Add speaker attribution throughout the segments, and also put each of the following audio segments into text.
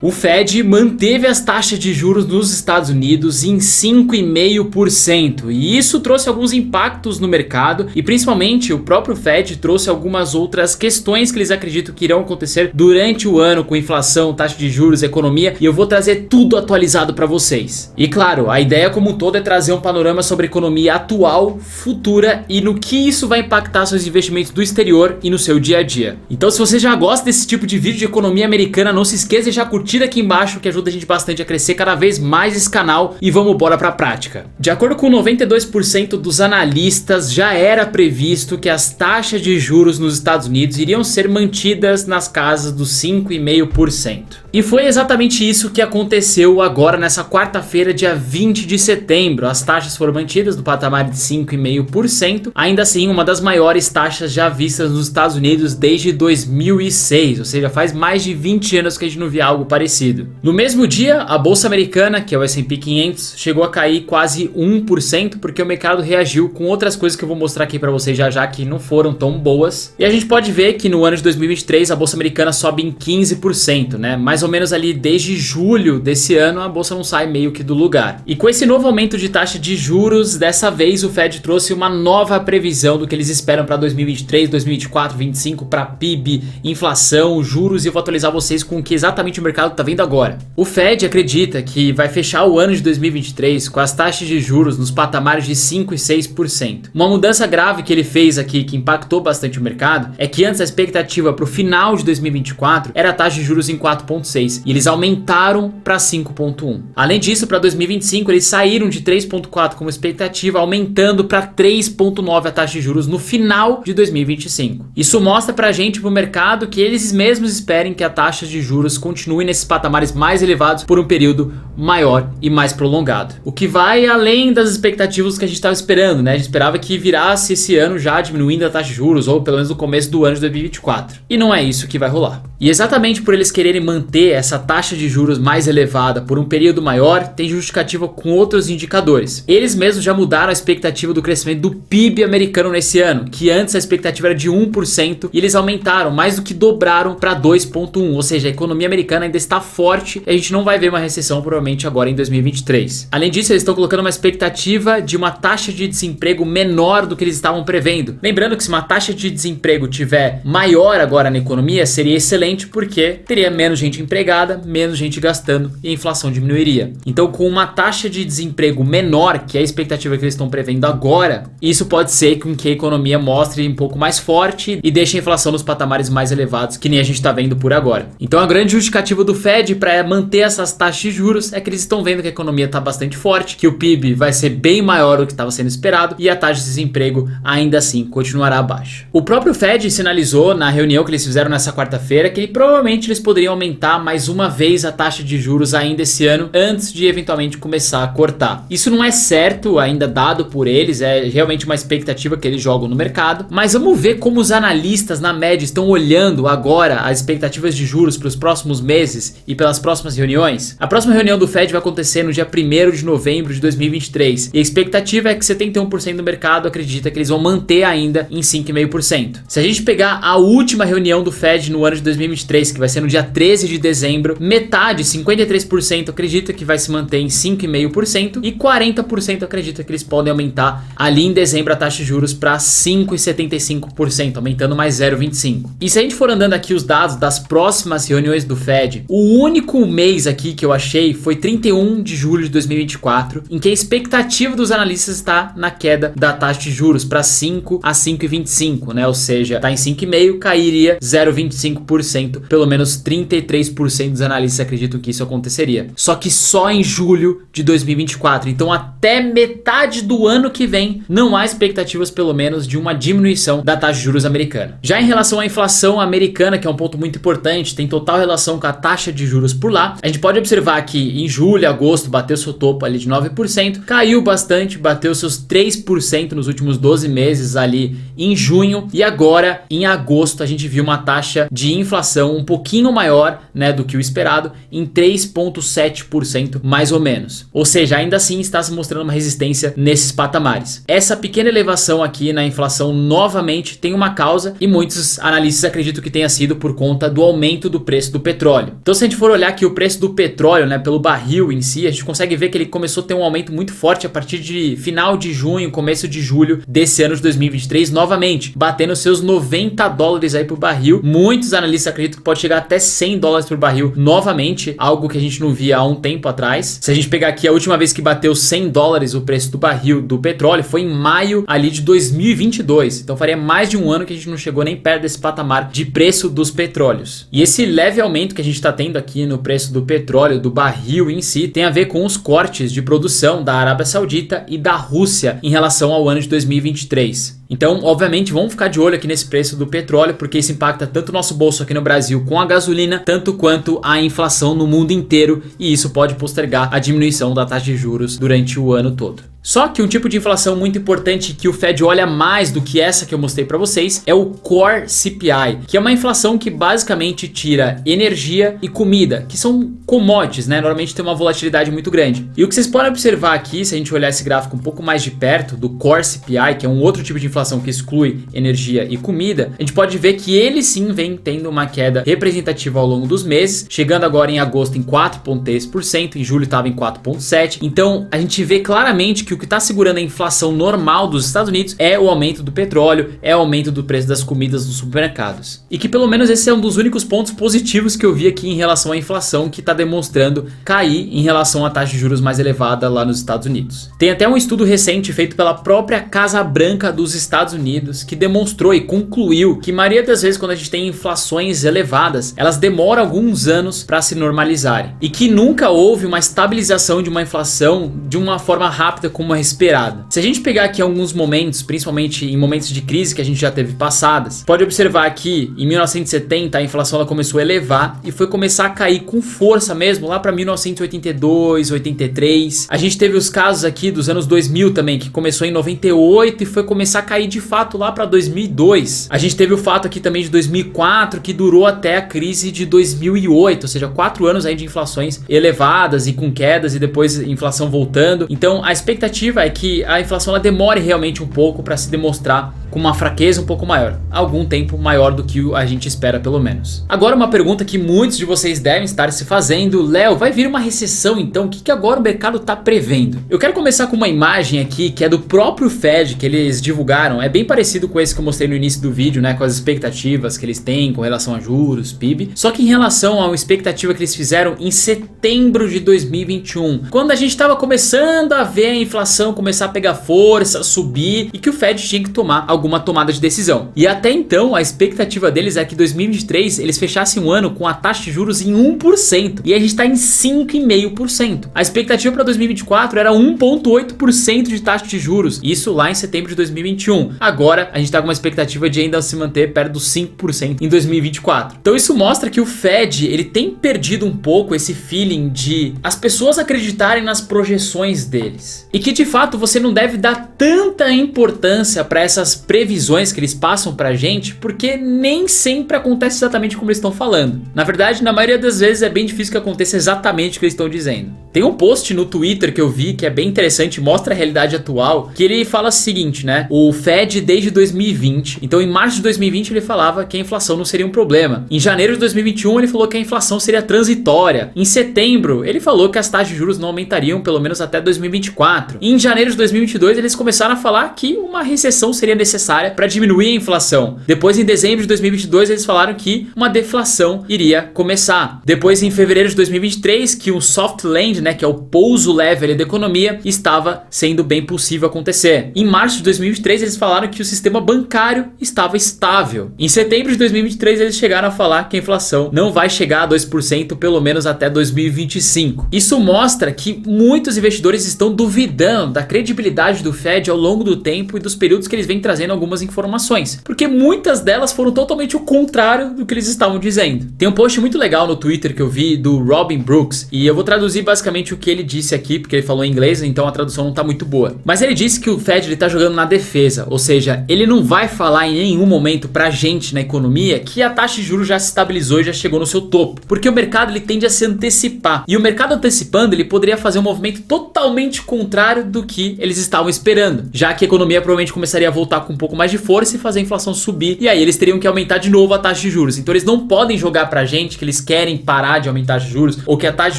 Speaker 1: O Fed manteve as taxas de juros nos Estados Unidos em 5,5%, e isso trouxe alguns impactos no mercado, e principalmente o próprio Fed trouxe algumas outras questões que eles acreditam que irão acontecer durante o ano com inflação, taxa de juros, economia, e eu vou trazer tudo atualizado para vocês. E claro, a ideia como um todo é trazer um panorama sobre a economia atual, futura e no que isso vai impactar seus investimentos do exterior e no seu dia a dia. Então, se você já gosta desse tipo de vídeo de economia americana, não se esqueça de já curtir aqui embaixo, que ajuda a gente bastante a crescer cada vez mais esse canal, e vamos embora pra prática. De acordo com 92% dos analistas, já era previsto que as taxas de juros nos Estados Unidos iriam ser mantidas nas casas dos 5,5%. E foi exatamente isso que aconteceu agora nessa quarta-feira, dia 20 de setembro. As taxas foram mantidas no patamar de 5,5%, ainda assim uma das maiores taxas já vistas nos Estados Unidos desde 2006, ou seja, faz mais de 20 anos que a gente não via algo parecido. No mesmo dia, a bolsa americana, que é o S&P 500, chegou a cair quase 1%, porque o mercado reagiu com outras coisas que eu vou mostrar aqui pra vocês já que não foram tão boas. E a gente pode ver que no ano de 2023 a bolsa americana sobe em 15%, né? Mais ou menos ali desde julho desse ano a bolsa não sai meio que do lugar. E com esse novo aumento de taxa de juros, dessa vez o Fed trouxe uma nova previsão do que eles esperam para 2023, 2024, 2025 para PIB, inflação, juros, e eu vou atualizar vocês com o que exatamente o mercado tá vendo agora. O Fed acredita que vai fechar o ano de 2023 com as taxas de juros nos patamares de 5% e 6%. Uma mudança grave que ele fez aqui, que impactou bastante o mercado, é que antes a expectativa para o final de 2024 era a taxa de juros em 4,6%, e eles aumentaram para 5,1%. Além disso, para 2025 eles saíram de 3,4% como expectativa, aumentando para 3,9% a taxa de juros no final de 2025. Isso mostra pra gente, pro mercado, que eles mesmos esperem que a taxa de juros continue nesses patamares mais elevados por um período maior e mais prolongado. O que vai além das expectativas que a gente estava esperando, né? A gente esperava que virasse esse ano já diminuindo a taxa de juros, ou pelo menos no começo do ano de 2024. E não é isso que vai rolar. E exatamente por eles quererem manter essa taxa de juros mais elevada por um período maior, tem justificativa com outros indicadores. Eles mesmos já mudaram a expectativa do crescimento do PIB americano nesse ano, que antes a expectativa era de 1%, e eles aumentaram, mais do que dobraram, para 2,1%, ou seja, a economia americana ainda está forte e a gente não vai ver uma recessão provavelmente agora em 2023. Além disso, eles estão colocando uma expectativa de uma taxa de desemprego menor do que eles estavam prevendo. Lembrando que se uma taxa de desemprego tiver maior agora na economia, seria excelente, porque teria menos gente empregada, menos gente gastando e a inflação diminuiria. Então, com uma taxa de desemprego menor, que é a expectativa que eles estão prevendo agora, isso pode ser com que a economia mostre um pouco mais forte e deixe a inflação nos patamares mais elevados, que nem a gente está vendo por agora. Então, a grande justificativa do Fed para manter essas taxas de juros é que eles estão vendo que a economia está bastante forte, que o PIB vai ser bem maior do que estava sendo esperado e a taxa de desemprego ainda assim continuará baixa. O próprio Fed sinalizou na reunião que eles fizeram nessa quarta-feira que provavelmente eles poderiam aumentar mais uma vez a taxa de juros ainda esse ano, antes de eventualmente começar a cortar. Isso não é certo ainda dado por eles, é realmente uma expectativa que eles jogam no mercado, mas vamos ver como os analistas na média estão olhando agora as expectativas de juros para os próximos meses e pelas próximas reuniões. A próxima reunião do Fed vai acontecer no dia 1º de novembro de 2023 e a expectativa é que 71% do mercado acredita que eles vão manter ainda em 5,5%. Se a gente pegar a última reunião do Fed no ano de 2023, que vai ser no dia 13 de dezembro, metade, 53%, acredita que vai se manter em 5,5% e 40% acredita que eles podem aumentar ali em dezembro a taxa de juros para 5,75%, aumentando mais 0,25%. E se a gente for andando aqui os dados das próximas reuniões do Fed, o único mês aqui que eu achei foi 31 de julho de 2024, em que a expectativa dos analistas está na queda da taxa de juros para 5 a 5,25, né? Ou seja, está em 5,5%, cairia 0,25%, pelo menos 33% dos analistas acreditam que isso aconteceria. Só que só em julho de 2024, então até metade do ano que vem, não há expectativas pelo menos de uma diminuição da taxa de juros americana. Já em relação à inflação americana, que é um ponto muito importante, tem total relação com a taxa de juros por lá, a gente pode observar que em julho e agosto bateu seu topo ali de 9%, caiu bastante, bateu seus 3% nos últimos 12 meses ali em junho, e agora em agosto a gente viu uma taxa de inflação um pouquinho maior, né, do que o esperado, em 3,7% mais ou menos. Ou seja, ainda assim está se mostrando uma resistência nesses patamares. Essa pequena elevação aqui na inflação novamente tem uma causa, e muitos analistas acreditam que tenha sido por conta do aumento do preço do petróleo. Então se a gente for olhar aqui o preço do petróleo, né, pelo barril em si, a gente consegue ver que ele começou a ter um aumento muito forte a partir de final de junho, começo de julho desse ano de 2023, novamente, batendo seus 90 dólares aí por barril. Muitos analistas acreditam que pode chegar até 100 dólares por barril novamente, algo que a gente não via há um tempo atrás. Se a gente pegar aqui a última vez que bateu 100 dólares o preço do barril do petróleo, foi em maio ali de 2022. Então faria mais de um ano que a gente não chegou nem perto desse patamar de preço dos petróleos. E esse leve aumento que a gente está tendo aqui no preço do petróleo, do barril em si, tem a ver com os cortes de produção da Arábia Saudita e da Rússia em relação ao ano de 2023. Então, obviamente, vamos ficar de olho aqui nesse preço do petróleo, porque isso impacta tanto o nosso bolso aqui no Brasil com a gasolina, tanto quanto a inflação no mundo inteiro, e isso pode postergar a diminuição da taxa de juros durante o ano todo. Só que um tipo de inflação muito importante que o Fed olha mais do que essa que eu mostrei para vocês é o Core CPI, que é uma inflação que basicamente tira energia e comida, que são commodities, né? Normalmente tem uma volatilidade muito grande. E o que vocês podem observar aqui, se a gente olhar esse gráfico um pouco mais de perto, do Core CPI, que é um outro tipo de inflação que exclui energia e comida, a gente pode ver que ele sim vem tendo uma queda representativa ao longo dos meses, chegando agora em agosto em 4,3%, em julho estava em 4,7%. Então a gente vê claramente que o que está segurando a inflação normal dos Estados Unidos é o aumento do petróleo, é o aumento do preço das comidas nos supermercados. E que pelo menos esse é um dos únicos pontos positivos que eu vi aqui em relação à inflação, que está demonstrando cair em relação à taxa de juros mais elevada lá nos Estados Unidos. Tem até um estudo recente feito pela própria Casa Branca dos Estados Unidos que demonstrou e concluiu que a maioria das vezes quando a gente tem inflações elevadas, elas demoram alguns anos para se normalizarem. E que nunca houve uma estabilização de uma inflação de uma forma rápida como é esperada. Se a gente pegar aqui alguns momentos, principalmente em momentos de crise que a gente já teve passadas, pode observar que em 1970 a inflação ela começou a elevar e foi começar a cair com força mesmo lá para 1982, 83. A gente teve os casos aqui dos anos 2000 também, que começou em 98 e foi começar a cair de fato lá para 2002. A gente teve o fato aqui também de 2004 que durou até a crise de 2008, ou seja, 4 anos aí de inflações elevadas e com quedas e depois inflação voltando. Então a expectativa é que a inflação ela demore realmente um pouco para se demonstrar com uma fraqueza um pouco maior, algum tempo maior do que a gente espera pelo menos. Agora uma pergunta que muitos de vocês devem estar se fazendo: Léo, vai vir uma recessão então? O que agora o mercado está prevendo? Eu quero começar com uma imagem aqui que é do próprio Fed, que eles divulgaram, é bem parecido com esse que eu mostrei no início do vídeo, né, com as expectativas que eles têm com relação a juros, PIB, só que em relação a uma expectativa que eles fizeram em setembro de 2021, quando a gente estava começando a ver a inflação começar a pegar força, subir, e que o Fed tinha que tomar alguma tomada de decisão. E até então a expectativa deles é que em 2023 eles fechassem o ano com a taxa de juros em 1%, e a gente está em 5,5%. A expectativa para 2024 era 1,8% de taxa de juros, isso lá em setembro de 2021. Agora a gente está com uma expectativa de ainda se manter perto dos 5% em 2024. Então isso mostra que o Fed ele tem perdido um pouco esse feeling de as pessoas acreditarem nas projeções deles, e que de fato você não deve dar tanta importância para essas previsões que eles passam pra gente, porque nem sempre acontece exatamente como eles estão falando. Na verdade, na maioria das vezes é bem difícil que aconteça exatamente o que eles estão dizendo. Tem um post no Twitter que eu vi que é bem interessante, mostra a realidade atual, que ele fala o seguinte, né? O Fed desde 2020, então em março de 2020 ele falava que a inflação não seria um problema. Em janeiro de 2021 ele falou que a inflação seria transitória. Em setembro ele falou que as taxas de juros não aumentariam pelo menos até 2024. E em janeiro de 2022 eles começaram a falar que uma recessão seria necessária para diminuir a inflação. Depois em dezembro de 2022 eles falaram que uma deflação iria começar. Depois em fevereiro de 2023 que um soft landing, né, que é o pouso leve da economia, estava sendo bem possível acontecer. Em março de 2023 eles falaram que o sistema bancário estava estável. Em setembro de 2023 eles chegaram a falar que a inflação não vai chegar a 2% pelo menos até 2025. Isso mostra que muitos investidores estão duvidando da credibilidade do Fed ao longo do tempo e dos períodos que eles vêm trazendo algumas informações, porque muitas delas foram totalmente o contrário do que eles estavam dizendo. Tem um post muito legal no Twitter que eu vi do Robin Brooks, e eu vou traduzir basicamente o que ele disse aqui, porque ele falou em inglês, então a tradução não tá muito boa. Mas ele disse que o Fed ele tá jogando na defesa, ou seja, ele não vai falar em nenhum momento pra gente na economia que a taxa de juros já se estabilizou e já chegou no seu topo, porque o mercado ele tende a se antecipar, e o mercado antecipando ele poderia fazer um movimento totalmente contrário do que eles estavam esperando, já que a economia provavelmente começaria a voltar com pouco mais de força e fazer a inflação subir, e aí eles teriam que aumentar de novo a taxa de juros. Então eles não podem jogar pra gente que eles querem parar de aumentar a taxa de juros ou que a taxa de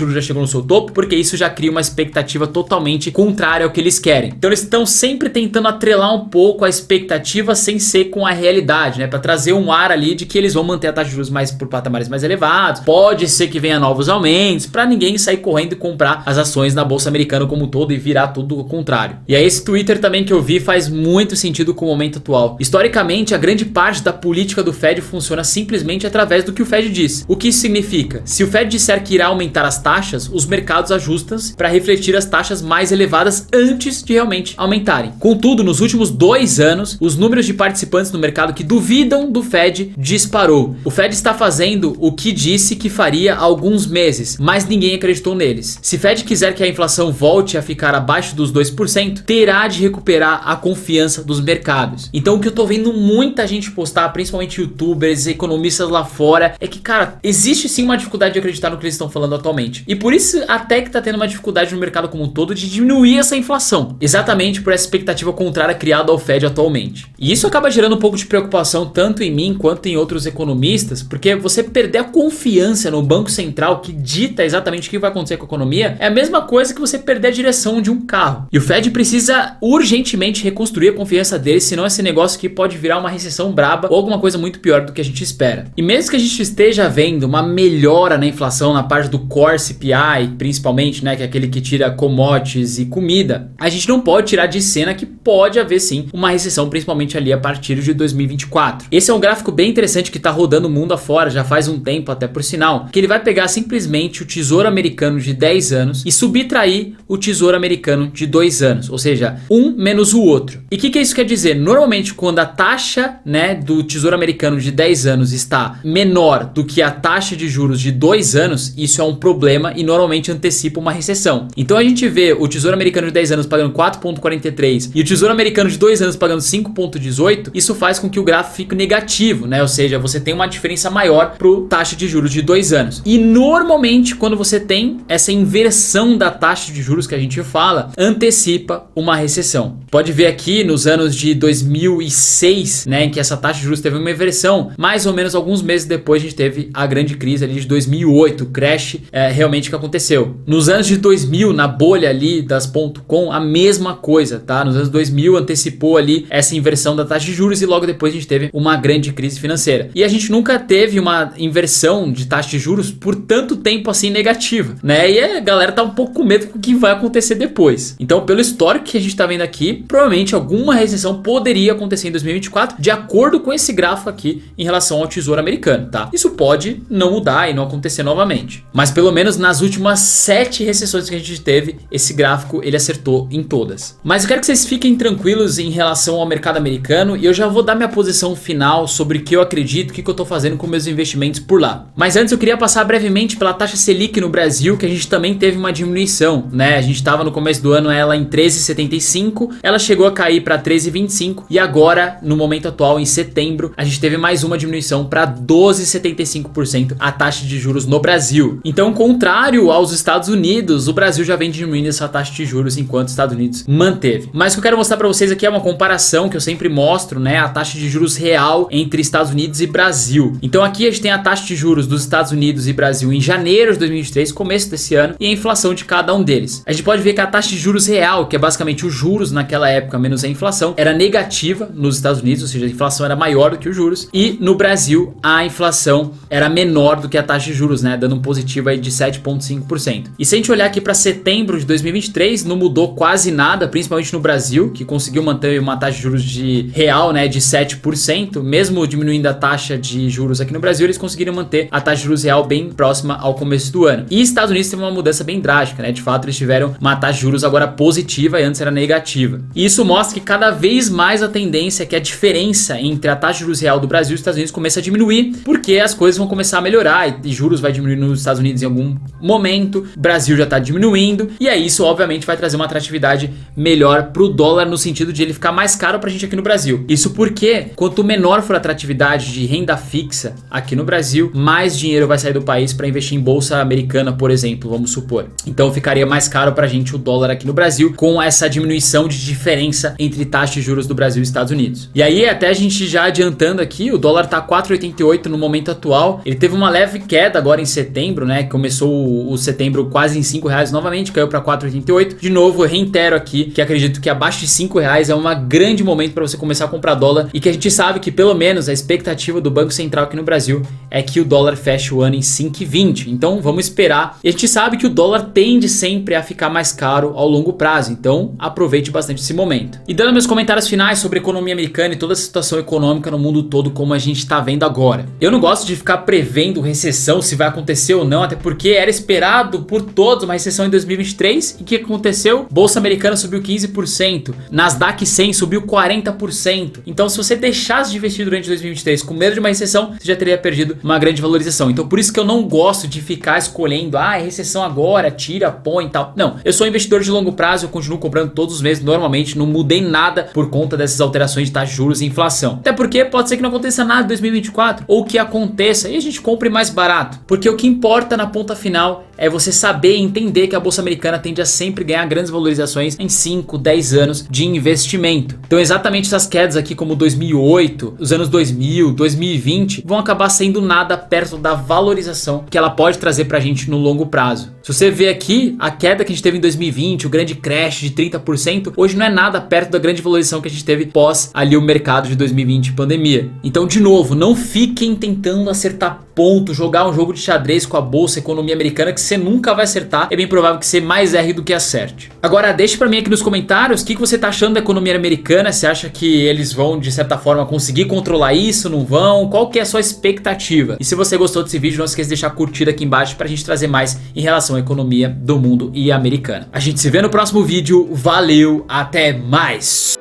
Speaker 1: juros já chegou no seu topo, porque isso já cria uma expectativa totalmente contrária ao que eles querem. Então eles estão sempre tentando atrelar um pouco a expectativa sem ser com a realidade, né, para trazer um ar ali de que eles vão manter a taxa de juros mais por patamares mais elevados. Pode ser que venha novos aumentos, para ninguém sair correndo e comprar as ações na bolsa americana como um todo e virar tudo o contrário. E aí esse Twitter também que eu vi faz muito sentido com o momento atual. Historicamente, a grande parte da política do Fed funciona simplesmente através do que o Fed diz. O que isso significa? Se o Fed disser que irá aumentar as taxas, os mercados ajustam-se para refletir as taxas mais elevadas antes de realmente aumentarem. Contudo, nos últimos 2 anos, os números de participantes no mercado que duvidam do Fed disparou. O Fed está fazendo o que disse que faria há alguns meses, mas ninguém acreditou neles. Se o Fed quiser que a inflação volte a ficar abaixo dos 2%, terá de recuperar a confiança dos mercados. Então o que eu tô vendo muita gente postar, principalmente youtubers, economistas lá fora, é que, cara, existe sim uma dificuldade de acreditar no que eles estão falando atualmente. E por isso até que tá tendo uma dificuldade no mercado como um todo de diminuir essa inflação. Exatamente por essa expectativa contrária criada ao Fed atualmente. E isso acaba gerando um pouco de preocupação tanto em mim quanto em outros economistas, porque você perder a confiança no Banco Central que dita exatamente o que vai acontecer com a economia é a mesma coisa que você perder a direção de um carro. E o Fed precisa urgentemente reconstruir a confiança dele, senão esse negócio aqui pode virar uma recessão braba ou alguma coisa muito pior do que a gente espera. E mesmo que a gente esteja vendo uma melhora na inflação na parte do Core CPI, principalmente, né, que é aquele que tira commodities e comida, a gente não pode tirar de cena que pode haver sim uma recessão, principalmente ali a partir de 2024. Esse é um gráfico bem interessante que está rodando o mundo afora já faz um tempo, até por sinal, que ele vai pegar simplesmente o Tesouro Americano de 10 anos e subtrair o Tesouro Americano de 2 anos, ou seja, um menos o outro. E o que isso quer dizer? Normalmente quando a taxa, né, do Tesouro Americano de 10 anos está menor do que a taxa de juros de 2 anos, isso é um problema e normalmente antecipa uma recessão. Então a gente vê o Tesouro Americano de 10 anos pagando 4,43 e o Tesouro Americano de 2 anos pagando 5,18, isso faz com que o gráfico fique negativo, né? Ou seja, você tem uma diferença maior para a taxa de juros de 2 anos. E normalmente quando você tem essa inversão da taxa de juros que a gente fala, antecipa uma recessão. Pode ver aqui nos anos de 2006, né, em que essa taxa de juros teve uma inversão, mais ou menos alguns meses depois a gente teve a grande crise ali de 2008, o crash realmente que aconteceu. Nos anos de 2000, na bolha ali das .com, a mesma coisa, tá? Nos anos 2000 antecipou ali essa inversão da taxa de juros e logo depois a gente teve uma grande crise financeira. E a gente nunca teve uma inversão de taxa de juros por tanto tempo assim negativa, né? E a galera tá um pouco com medo do que vai acontecer depois. Então, pelo histórico que a gente tá vendo aqui, provavelmente alguma recessão poderia acontecer em 2024, de acordo com esse gráfico aqui em relação ao Tesouro Americano, tá? Isso pode não mudar e não acontecer novamente. Mas pelo menos nas últimas 7 recessões que a gente teve, esse gráfico ele acertou em todas. Mas eu quero que vocês fiquem tranquilos em relação ao mercado americano e eu já vou dar minha posição final sobre o que eu acredito, o que eu tô fazendo com meus investimentos por lá. Mas antes eu queria passar brevemente pela taxa Selic no Brasil, que a gente também teve uma diminuição, né? A gente tava no começo do ano ela em 13,75, ela chegou a cair para 13,25 e agora no momento atual em setembro a gente teve mais uma diminuição para 12,75% a taxa de juros no Brasil. Então, contrário aos Estados Unidos, o Brasil já vem diminuindo essa taxa de juros enquanto os Estados Unidos manteve. Mas o que eu quero mostrar para vocês aqui é uma comparação que eu sempre mostro, né? A taxa de juros real entre Estados Unidos e Brasil. Então aqui a gente tem a taxa de juros dos Estados Unidos e Brasil em janeiro de 2023, começo desse ano, e a inflação de cada um deles. A gente pode ver que a taxa de juros real, que é basicamente os juros naquela época menos a inflação, era negativa nos Estados Unidos, ou seja, a inflação era maior do que os juros, e no Brasil a inflação era menor do que a taxa de juros, né? Dando um positivo aí de 7,5%. E se a gente olhar aqui para setembro de 2023, não mudou quase nada, principalmente no Brasil, que conseguiu manter uma taxa de juros de real, né, de 7%, mesmo diminuindo a taxa de juros aqui no Brasil, eles conseguiram manter a taxa de juros real bem próxima ao começo do ano. E Estados Unidos teve uma mudança bem drástica, né? De fato, eles tiveram uma taxa de juros agora positiva e antes era negativa. E isso mostra que cada vez mais a tendência é que a diferença entre a taxa de juros real do Brasil e dos Estados Unidos começa a diminuir, porque as coisas vão começar a melhorar e juros vai diminuir nos Estados Unidos em algum momento, o Brasil já está diminuindo, e aí isso obviamente vai trazer uma atratividade melhor para o dólar no sentido de ele ficar mais caro para a gente aqui no Brasil. Isso porque quanto menor for a atratividade de renda fixa aqui no Brasil, mais dinheiro vai sair do país para investir em bolsa americana, por exemplo, vamos supor. Então ficaria mais caro para a gente o dólar aqui no Brasil com essa diminuição de diferença entre taxa de juros do Brasil Brasil e Estados Unidos. E aí, até a gente já adiantando aqui, o dólar tá 4,88 no momento atual. Ele teve uma leve queda agora em setembro, né? Começou o setembro quase em R$5 novamente, caiu para 4,88. De novo, eu reitero aqui que acredito que abaixo de R$5 é um grande momento para você começar a comprar dólar, e que a gente sabe que pelo menos a expectativa do Banco Central aqui no Brasil é que o dólar feche o ano em 5,20. Então vamos esperar. E a gente sabe que o dólar tende sempre a ficar mais caro ao longo prazo, então aproveite bastante esse momento. E dando meus comentários finais sobre a economia americana e toda a situação econômica no mundo todo como a gente está vendo agora. Eu não gosto de ficar prevendo recessão, se vai acontecer ou não, até porque era esperado por todos uma recessão em 2023 e o que aconteceu? Bolsa americana subiu 15%, Nasdaq 100 subiu 40%. Então se você deixasse de investir durante 2023 com medo de uma recessão, você já teria perdido uma grande valorização. Então por isso que eu não gosto de ficar escolhendo, é recessão agora, tira, põe e tal. Não, eu sou investidor de longo prazo, eu continuo comprando todos os meses normalmente, não mudei nada por conta dessas alterações de taxa de juros e inflação. Até porque pode ser que não aconteça nada em 2024, ou que aconteça e a gente compre mais barato. Porque o que importa na ponta final é você saber e entender que a bolsa americana tende a sempre ganhar grandes valorizações em 5, 10 anos de investimento. Então exatamente essas quedas aqui como 2008, os anos 2000, 2020 vão acabar sendo nada perto da valorização que ela pode trazer pra gente no longo prazo. Se você vê aqui a queda que a gente teve em 2020, o grande crash de 30%, hoje não é nada perto da grande valorização que a gente teve pós ali o mercado de 2020 pandemia. Então de novo, não fiquem tentando acertar ponto, jogar um jogo de xadrez com a bolsa, economia americana, que você nunca vai acertar. É bem provável que você mais erre do que acerte. Agora deixe pra mim aqui nos comentários o que você tá achando da economia americana. Você acha que eles vão de certa forma conseguir controlar isso, não vão? Qual que é a sua expectativa? E se você gostou desse vídeo, não esqueça de deixar curtida aqui embaixo pra gente trazer mais em relação à economia do mundo e americana. A gente se vê no próximo vídeo. Valeu, até mais!